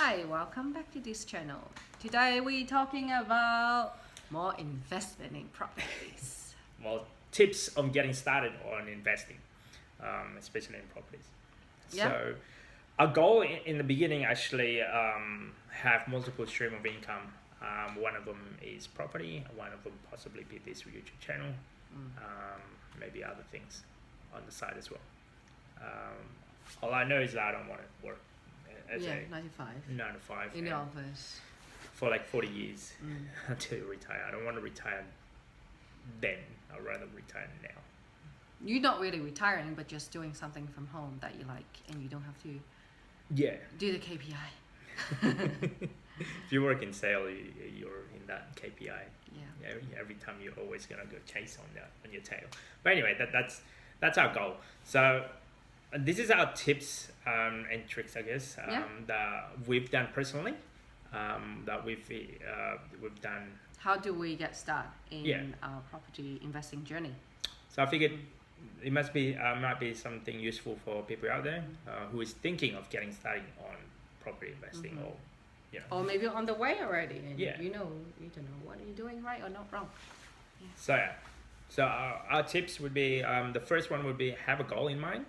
Hi, welcome back to this channel. Today we're talking about more investment in properties. Well, tips on getting started on investing, especially in properties. Yeah. So our goal in the beginning actually have multiple stream of income. One of them is property, one of them possibly be this YouTube channel, maybe other things on the side as well. All I know is that I don't want to work as a 9 to 5 in the office for like 40 years until you retire. I don't want to retire then. I'd rather retire now. You're not really retiring, but just doing something from home that you like, and you don't have to do the KPI. If you work in sales, you're in that KPI. Yeah. Every time you're always gonna go chase on your tail. But anyway, that's our goal. So this is our tips and tricks, I guess, that we've done personally. That we've done. How do we get started in our property investing journey? So I figured it might be something useful for people out there who is thinking of getting started on property investing, or maybe on the way already, and you don't know what are you doing right or not wrong. So our tips would be the first one would be have a goal in mind.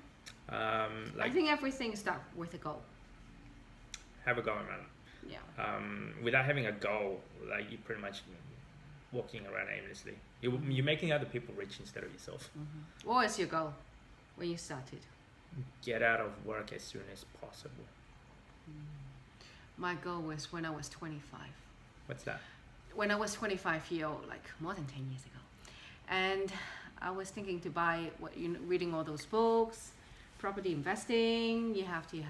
I think everything starts with a goal. Have a goal in mind. Yeah. Without having a goal, like you're pretty much walking around aimlessly. You're making other people rich instead of yourself. What was your goal when you started? Get out of work as soon as possible. My goal was when I was 25. What's that? When I was 25 years old, like more than 10 years ago. And I was thinking to buy, reading all those books, property investing, you have to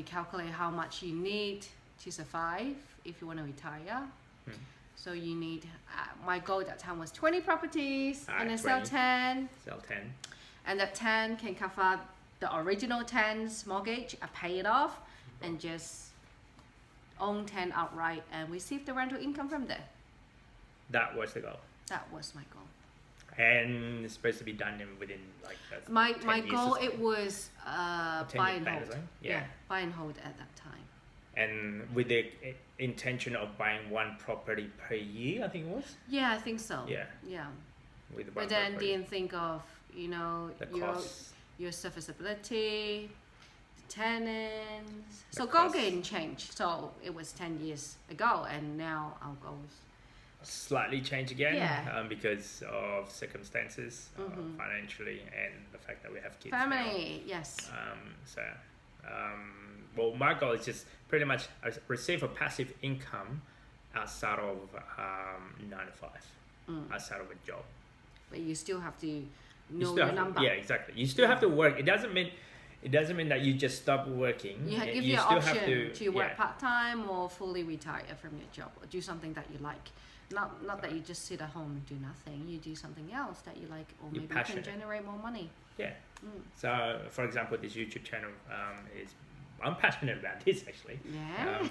calculate how much you need to survive if you want to retire. So you need, my goal at that time was 20 properties and then sell 10. Sell 10. And that 10 can cover the original 10's mortgage, I pay it off, and just own 10 outright and receive the rental income from there. That was the goal. That was my goal. And it's supposed to be done within like my goal, it was buy and hold. Buy and hold at that time. And with the intention of buying one property per year, I think it was? Yeah, I think so. Yeah. But then didn't think of, your serviceability, tenants. So goal getting changed. So it was 10 years ago, and now our goals slightly change again because of circumstances, financially, and the fact that we have kids. Family, yes. Well, my goal is just pretty much receive a passive income outside of 9 to 5, outside of a job. But you still have to know your number. Yeah, exactly. You still have to work. It doesn't mean that you just stop working. You give you an option to work part-time or fully retire from your job, or do something that you like. Not that you just sit at home and do nothing. You do something else that you like, or maybe you can generate more money. Yeah. So, for example, this YouTube channel I'm passionate about this actually. Yeah.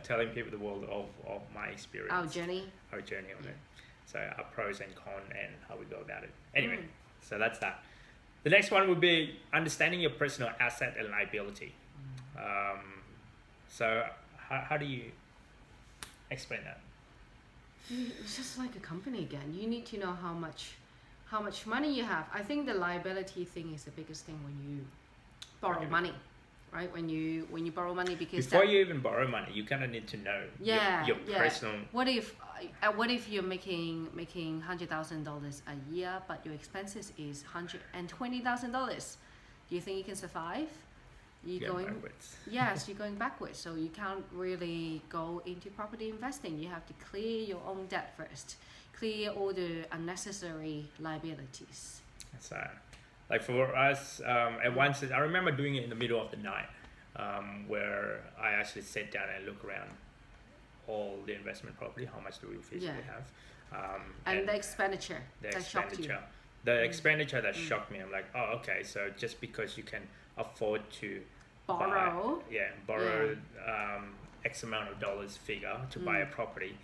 Telling people the world of my experience. Our journey on it. So our pros and cons and how we go about it. Anyway, so that's that. The next one would be understanding your personal asset and liability. So how do you explain that? It's just like a company again. You need to know how much money you have. I think the liability thing is the biggest thing when you borrow money, right? When you borrow money, because before you even borrow money, you kind of need to know your personal. What if you're making $100,000 a year, but your expenses is $120,000? Do you think you can survive? You're going backwards. Yes, you're going backwards. So you can't really go into property investing. You have to clear your own debt first. Clear all the unnecessary liabilities. So, like for us, at once, I remember doing it in the middle of the night, where I actually sat down and looked around all the investment property. How much do we physically have? And the expenditure that shocked you. The expenditure that shocked me. I'm like, oh, okay. So just because you can afford to borrow X amount of dollars figure to buy a property,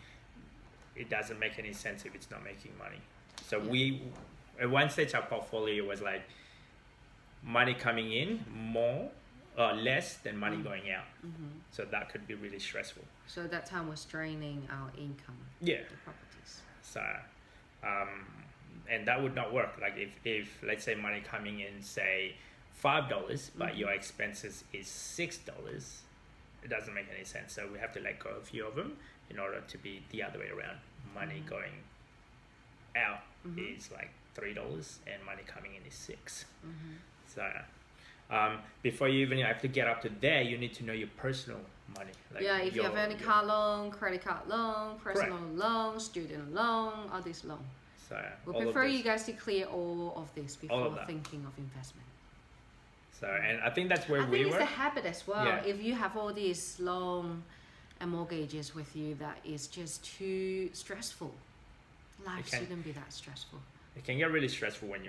it doesn't make any sense if it's not making money. So we, at one stage, our portfolio was like money coming in more less than money going out. So that could be really stressful. So that time was draining our income. Yeah. The properties. So, and that would not work. Like if let's say money coming in, say $5, but your expenses is $6, it doesn't make any sense. So we have to let go of a few of them in order to be the other way around. Money going out is like $3 and money coming in is 6. So before you even have to get up to there, you need to know your personal money. Like if you have any car loan, credit card loan, personal loan, student loan, all these loans. So we prefer you guys to clear all of this before thinking of investment. So, and I think that's where I we think were. It's the habit as well. Yeah. If you have all these loan and mortgages with you, that is just too stressful. Life shouldn't be that stressful. It can get really stressful when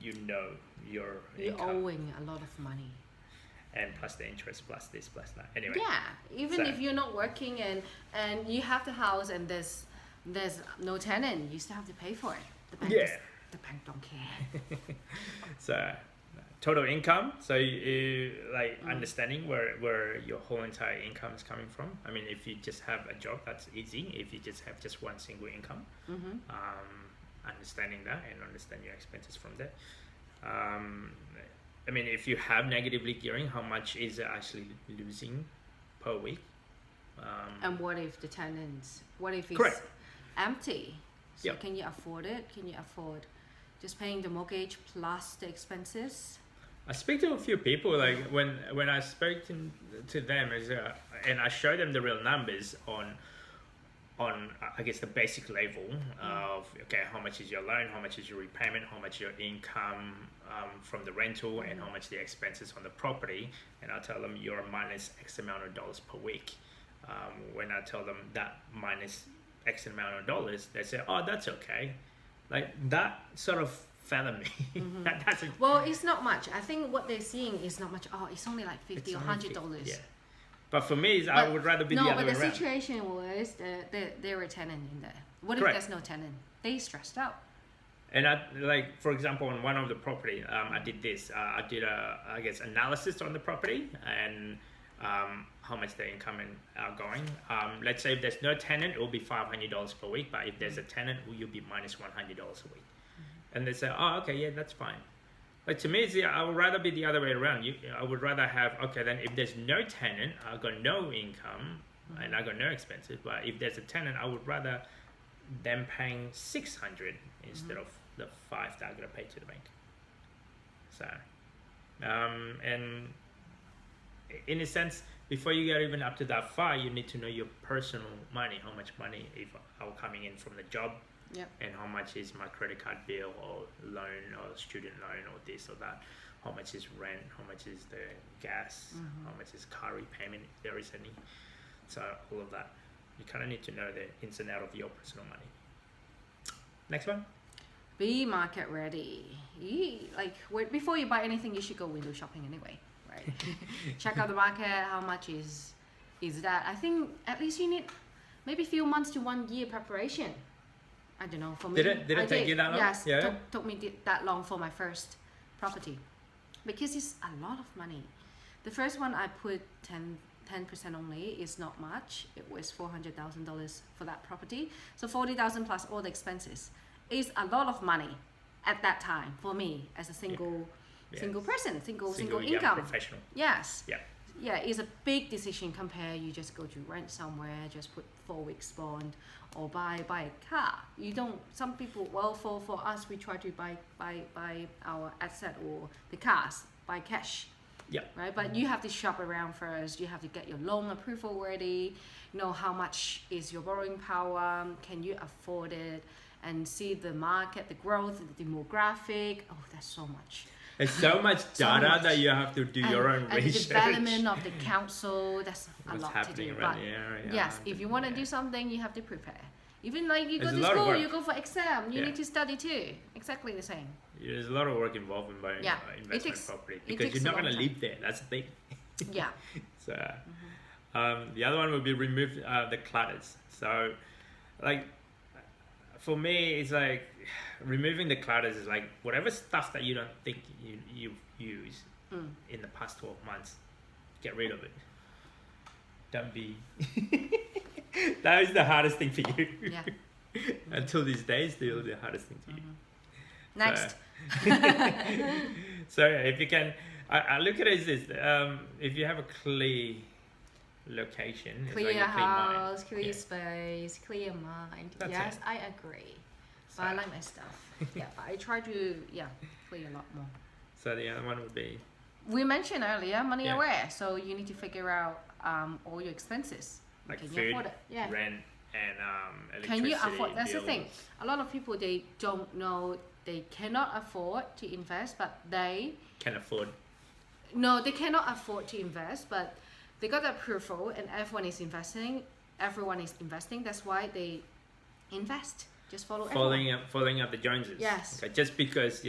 you know your You're income. owing a lot of money. And plus the interest, plus this, plus that. Anyway. Yeah, even if you're not working and you have the house and there's no tenant, you still have to pay for it. The bank don't care. So total income. So you like understanding where your whole entire income is coming from. I mean, if you just have a job, that's easy. If you just have just one single income, understanding that and understand your expenses from there. I mean, if you have negatively gearing, how much is it actually losing per week? And what if the tenants? What if it's Correct. empty? So can you afford it? Can you afford just paying the mortgage plus the expenses? I speak to a few people, like when I spoke to them, and I show them the real numbers on I guess the basic level of how much is your loan, how much is your repayment, how much your income from the rental, and how much the expenses on the property, and I tell them you're minus X amount of dollars per week. When I tell them that minus X amount of dollars, they say, oh, that's okay. Like that sort of fell on me. That doesn't. Well, it's not much. I think what they're seeing is not much. Oh, it's only like $50 or $100. Yeah. But for me, I would rather be the other way around. No, but the situation was there were a tenant in there. What if there's no tenant? They stressed out. And I, like, for example, on one of the property, I did this. I did I guess, analysis on the property and how much the income and outgoing. Let's say if there's no tenant, it will be $500 per week. But if there's a tenant, you'll be minus $100 a week. And they say, oh, okay, yeah, that's fine. Like to me, I would rather be the other way around. I would rather have, okay, then if there's no tenant, I've got no income and I've got no expenses. But if there's a tenant, I would rather them paying $600 instead of the $5 that I'm gonna pay to the bank. So, and in a sense, before you get even up to that far, you need to know your personal money, how much money if are coming in from the job. Yep. And how much is my credit card bill or loan or student loan or this or that? How much is rent? How much is the gas? How much is car repayment if there is any? So all of that. You kind of need to know the ins and out of your personal money. Next one. Be market ready. Before you buy anything, you should go window shopping anyway, right? Check out the market. How much is that? I think at least you need maybe a few months to 1 year preparation. I don't know. For me, did it take you that long? Yes, took me that long for my first property, because it's a lot of money. The first one I put 10% only is not much. It was $400,000 for that property. So $40,000 plus all the expenses is a lot of money at that time for me as a single person, single income professional. Yes. Yeah. Yeah, it's a big decision compared you just go to rent somewhere, just put 4 weeks bond, or buy a car. You don't. Some people, well, for us, we try to buy our asset or the cars by cash. Yeah. Right, but you have to shop around first. You have to get your loan approval ready. Know how much is your borrowing power. Can you afford it? And see the market, the growth, the demographic. Oh, that's so much. There's so much data that you have to do your own research. And the development of the council, that's What's a lot happening to do. around But the area. yes, if you want to do something, you have to prepare. Even like you go There's to a lot of school, work. you go for exam, you Yeah. need to study too. Exactly the same. There's a lot of work involved in buying investment property because you're not going to live there. That's the thing. Yeah. So, the other one would be remove the clutters. So, like, for me, it's like removing the clutters is like whatever stuff that you don't think you use, in the past 12 months, get rid of it. Don't be. That is the hardest thing for you. Yeah. Until these days, still the hardest thing for you. Next. So if you can, I look at it as this: if you have a clear location, it's Clear like a clear mind. house, clear Yeah. space, clear mind. That's yes, it. I agree. So, But I like my stuff. Yeah, but I try to clear a lot more. so the other one would be We mentioned earlier money Yeah. aware, so you need to figure out all your expenses. like Can you food, afford it? Yeah. rent, and electricity. Can you afford? That's the thing. bills. A lot of people they don't know they cannot afford to invest, but they Can afford. no they cannot afford to invest, but they got the approval and everyone is investing. Everyone is investing. That's why they invest. Just follow everyone. Following up the Joneses. Yes. Okay, just because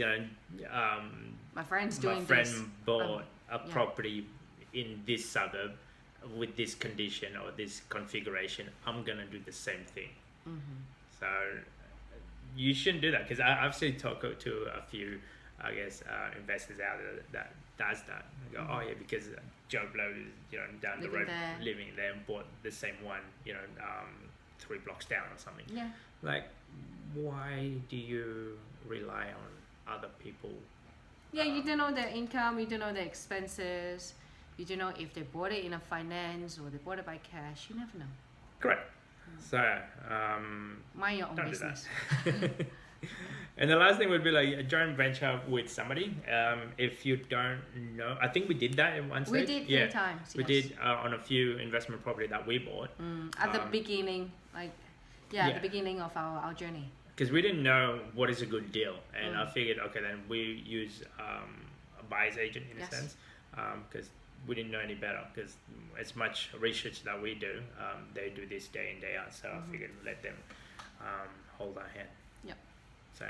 My friend's my doing friend this. bought a yeah. property in this suburb with this condition or this configuration, I'm gonna do the same thing. So you shouldn't do that, because I've seen talk to a few, I guess, investors out there that does that. They go, oh yeah, because Joe Blow is down the Living road there. living there and bought the same one 3 blocks down or something. Yeah. Like, why do you rely on other people? Yeah, you don't know their income, you don't know their expenses, you don't know if they bought it in a finance or they bought it by cash. You never know. Correct. So Mind your own don't do business. that. And the last thing would be like a joint venture with somebody. If you don't know, I think we did that in one We stage. did 3 times. We yes. did on a few investment property that we bought. At the beginning, at yeah. the beginning of our journey. Because we didn't know what is a good deal, and I figured, okay, then we use a buyer's agent in Yes. a sense, because we didn't know any better. Because as much research that we do, they do this day in day out. So I figured let them hold our hand. Yep. So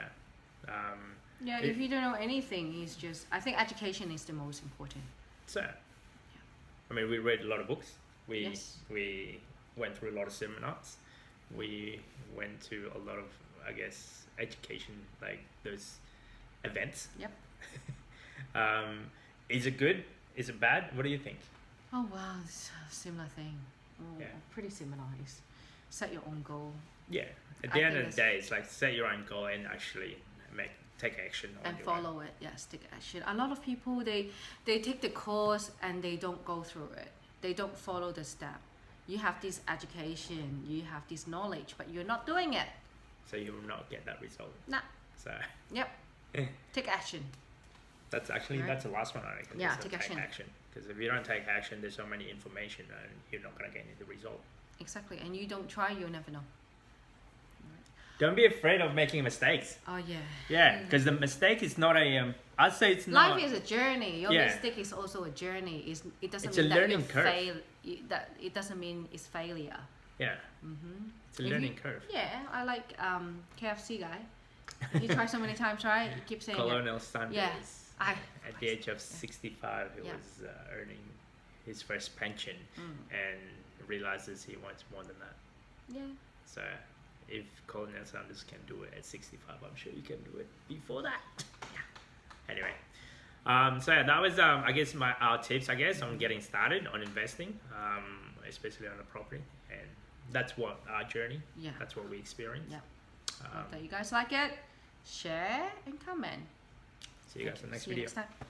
Yeah, if you don't know anything, it's just I think education is the most important. so I mean, we read a lot of books. Yes. We went through a lot of seminars. We went to a lot of, I guess, education, like those events. Yep. Is it good? Is it bad? What do you think? Oh wow, it's a similar thing. Oh, Yeah. Pretty similar. Is set your own goal Yeah. At I the end think of the day, it's like set your own goal and actually take action on and your own. follow it. Yes, take action. A lot of people they take the course and they don't go through it. They don't follow the step. You have this education, you have this knowledge, but you're not doing it. So you will not get that result. Nah. So Yep. Take action. that's actually Right. that's the last one I reckon. Yeah, is to take action. Because if you don't take action, there's so many information and you're not gonna get any the result. Exactly. And you don't try, you'll never know. Don't be afraid of making mistakes. Oh yeah. Yeah, because the mistake is not a. I'd say it's not. Life is a journey. Your Yeah. mistake is also a journey. It doesn't It's mean a that learning you curve. fail. That it doesn't mean it's failure. Yeah. It's a learning curve. Yeah, I like KFC guy. You try so many times, right? You keep saying it. Colonel Sanders. Yeah. At the age of 65, he Yeah. was earning his first pension and realizes he wants more than that. Yeah. So if Colonel Sanders can do it at 65, I'm sure you can do it before that. Yeah. Anyway, so yeah, that was I guess our tips, I guess, on getting started on investing, especially on a property, and that's what our journey. Yeah. That's what we experienced. Yeah. Hope that you guys like it. Share and comment. See you guys in the next See you video. next time.